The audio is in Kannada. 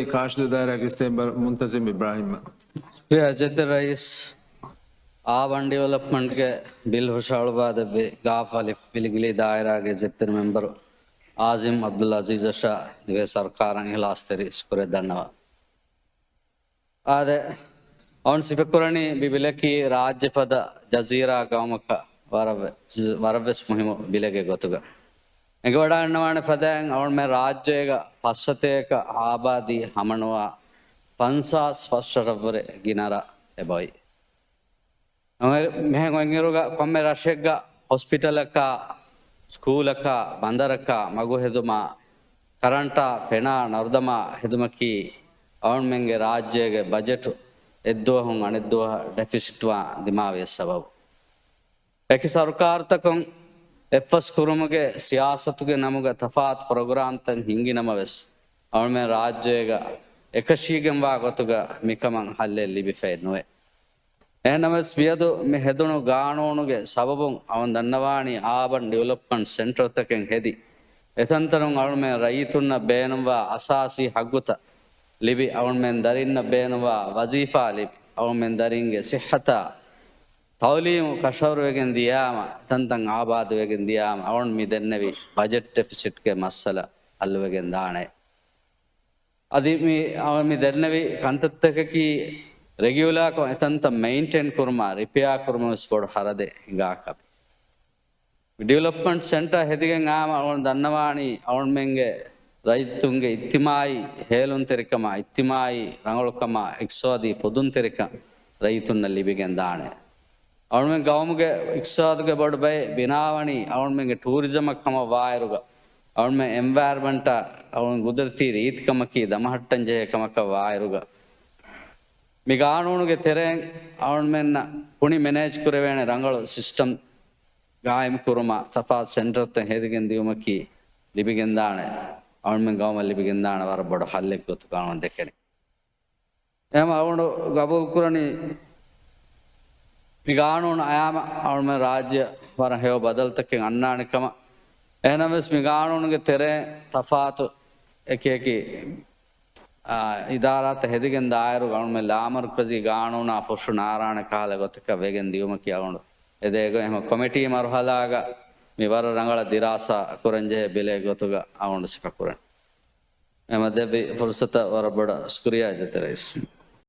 Karşıda daire isteyen Muntazim İbrahim. अजद रईस आवन डेवलपमेंट के बिल हुशालबाद गाफ अली फिलिंगली दायरा के जितने मेंबर आजिम अब्दुल अजीज शाह दिवे सरकार हिलास्तरी स्कुरे धन्यवाद आदे ಅವನ್ ಸಿಫಕುರಣಿ ಬಿಬಿಲಕಿ ರಾಜ್ಯ ಪದ ಜಜೀರಾ ಗಾಮಕ ವರವೆಸ್ ಮುಹಿಮ ಬಿಲೆಗೆ ಗೊತ್ತುಗ ಎಗವಡಾಣ್ಣವಾಣ ಪದಂಗ್ ಅವನ್ ಮೇ ರಾಜ್ಯಗ ಫಸತೇಕ ಆಬಾದಿ ಹಮಣುವ ಪನ್ಸಾಸ್ ಫಸ್ಟರವರೆ ಗಿನರ ಎಬಾಯಿ ಮೆಹಂಗಿರುಗ ಕೊಮ್ಮೆ ರಶೆಗ್ಗ ಹಾಸ್ಪಿಟಲಕ ಸ್ಕೂಲಕ ಬಂದರಕ ಮಗು ಹೆದುಮ ಕರಂಟ ಫೆಣ ನರ್ದಮ ಹೆದುಮಕಿ ಅವನ್ ಮೆಂಗೆ ರಾಜ್ಯಗೆ ಬಜೆಟ್ ಎದ್ದುವ ಅನೆದ್ದುವ ಡೆಫಿಸಿಟ್ವ ದಿಮಾವಿಯ ಸಬಬು ಏಕೆ ಸರ್ಕಾರ ತಕಂ ಎಫ್ಎಸ್ ಕುರುಮಗೆ ಸಿಯಾಸತ್ಗೆ ನಮಗೆ ತಫಾತ್ ಪ್ರೋಗ್ರಾಮ್ ತಂಗ್ ಹಿಂಗಿ ನಮವೆಸ್ ಅವನ ಮೇಲೆ ರಾಜ್ಯಗ ಎಕಶೀಗೆಂಬ ಗೊತ್ತುಗ ಮಿಕಮಂ ಹಲ್ಲೆ ಲಿಬಿಫೆ ನುವೆ ನಮಸ್ ಬಿಯದು ಮೆ ಹೆದುಣು ಗಾಣೋಣುಗೆ ಸಬಬು ಅವನ್ ದನ್ನವಾಣಿ ಆಬನ್ ಡೆವಲಪ್ಮೆಂಟ್ ಸೆಂಟರ್ ತಕೆಂಗ್ ಹೆದಿ ಎತಂತನು ಅವನ ಮೇಲೆ ರೈತುನ್ನ ಬೇನುವ ಅಸಾಸಿ ಹಗ್ಗುತ ಲಿಬಿ ಅವನ ಮೇಲೆ ದರಿನ್ನ ಬೇನುವ ವಜೀಫಾ ಲಿಬಿ ಅವನ ಮೇಲೆ ದರಿಂಗೆ ಸಿಹತ ತೌಲೀಮು ಕಶವರುವೆಗೆ ದಿಯಾಮ ತಂತಂಗ್ ಆಬಾದುವೆಗೆ ದಿಯಾಮ ಅವನ್ ಮಿದೆನ್ನವಿ ಬಜೆಟ್ ಡೆಫಿಸಿಟ್ಗೆ ಮಸ್ಸಲ ಅಲ್ಲುವೆಗೆ ದಾಣೆ ಅದಿ ಮಿ ಅವನ್ ಮಿದೆನ್ನವಿ ಕಂತತ್ತಕಿ ರೆಗ್ಯುಲರ್ ಎತಂತ ಮೇಂಟೈನ್ ಕುರ್ಮ ರಿಪೇರ್ ಕುರ್ಮ ಸ್ಪೋಡ್ ಹರದೆ ಹಿಂಗಾಕ ಡೆವಲಪ್ಮೆಂಟ್ ಸೆಂಟರ್ ಹೆದಿಗೆ ಆಮ ಅವನ ದನ್ನವಾಣಿ ಅವನ ಮೆಂಗೆ ರೈತುಂಗೆ ಇತ್ತಿಮಾಯಿ ಹೇಲುನ್ ತೆರಿಕಮ ಇತ್ತಿಮಾಯಿ ರಂಗೊಳಕಮ ಎಕ್ಸೋದಿ ಪೊದುನ್ ತೆರಿಕ ರೈತುನ್ನ ಲಿಬಿಗೆ ದಾಣೆ ಅವನ ಮೇಲೆ ಗೌಮ್ಗೆ ಇಕ್ಸಾದ್ಗೆ ಬಡ್ ಬೈ ಬಿನಾವಣಿ ಅವನ ಮೇಲೆ ಟೂರಿಸಮ್ ಕಮ ವಾಯರುಗ ಅವನ ಮೇಲೆ ಎನ್ವೈರ್ಮೆಂಟ ಅವನ ಗುದರ್ತಿ ರೀತ್ ಕಮಕಿ ದಮಹಟ್ಟಂಜೆ ಕಮಕ ವಾಯರುಗ ಮಿಗಾಣುಗೆ ತೆರೆ ಅವನ ಮೇನ್ನ ಕುಣಿ ಮ್ಯಾನೇಜ್ ಕುರವೇಣೆ ರಂಗಳು ಸಿಸ್ಟಮ್ ಗಾಯಂ ಕುರುಮ ತಫಾತ್ ಸೆಂಟರ್ ತ ಹೇದಿಗೆನ್ ದಿವಮಕಿ ಲಿಬಿಗೆಂದಾಣೆ ಅವನ ಮೇಲೆ ಗೌಮ ಲಿಬಿಗೆಂದಾಣೆ ವರ ಬಡ ಹಲ್ಲೆ ಗೊತ್ತು ಕಾಣೋಣ ದೆಕ್ಕನೆ ಏಮ ಅವನು ಗಬೂಲ್ ಕುರಣಿ ಮಿಗಾಣುನ್ ಆಯಾಮ ಅವನ ಮೇಲೆ ರಾಜ್ಯ ವರ ಹೇವ ಬದಲ್ತಕ್ಕೆ ಅಣ್ಣಾಣಿಕಮ ಏನಮಿಸ್ ಮಿಗಾಣುನ್ಗೆ ತೆರೆ ತಫಾತು ಏಕೇಕಿ ಇದಾರಾತ ಹೆದಿಗೆಂದ ಆಯರು ಅವನ ಮೇಲೆ ಲಾಮರ್ಕಜಿ ಗಾಣುನ ಪುಷು ನಾರಾಯಣ ಕಾಲ ಗೊತ್ತಕ್ಕ ವೇಗೆನ್ ದಿವಮಕಿ ಅವನು ಎದೇಗ ಎಮ ಕಮಿಟಿ ಮರುಹಲಾಗ ಮಿವರ ರಂಗಳ ದಿರಾಸ ಕುರಂಜೆ ಬೆಲೆ ಗೊತ್ತುಗ ಅವನು ಸಿಕ್ಕ ಕುರನ್ ಎಮ ದೆವಿ ಫುರ್ಸತ ವರ ಬಡ ಸ್ಕುರಿಯಾ ಜತೆ ರೈಸ್